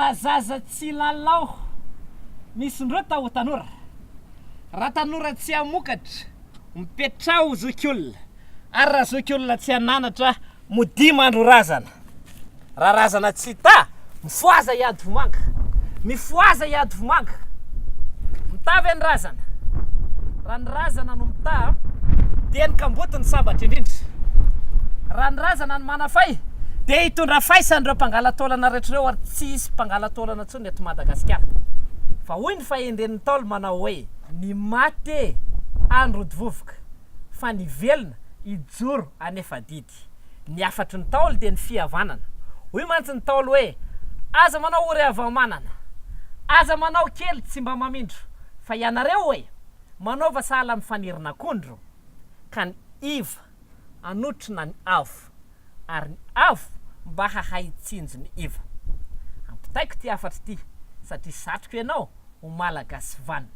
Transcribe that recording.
lazaza tsy lalao misy ndreo tao tanora raha tanora tsy amokatra mipetrao zokiolona ary raha zokiolona tsy ananatra modimo andro razana raha razana tsy ta mifoaza iady vomanga mifoaza iady vomanga mitavy any razana raha ny razana no mita dia ny kambotiny sambatra indrindra raha ny razana ny manafay dia hitondra faisandreo mpangalatolana rehetrareo ary tsisy mpangalatolana ntsony eto Madagasikara fa hoy ny fahenden'ny Ntaolo manao hoe ny maty andro divovoka fa ny velona ijoro anefa didy ny afatry ny Ntaolo dia ny fihavanana hoy mantsy ny Ntaolo hoe aza manao ory avamanana aza manao kely tsy mba mamindro fa ianareo hoe manaova sahala amin'ny fanirina ka ny iva anotrina ny avo ary ny avo mba hahay tsinjo ny iva ampitaiko ty afatra ty satria satroko ianao ho malagasy vanina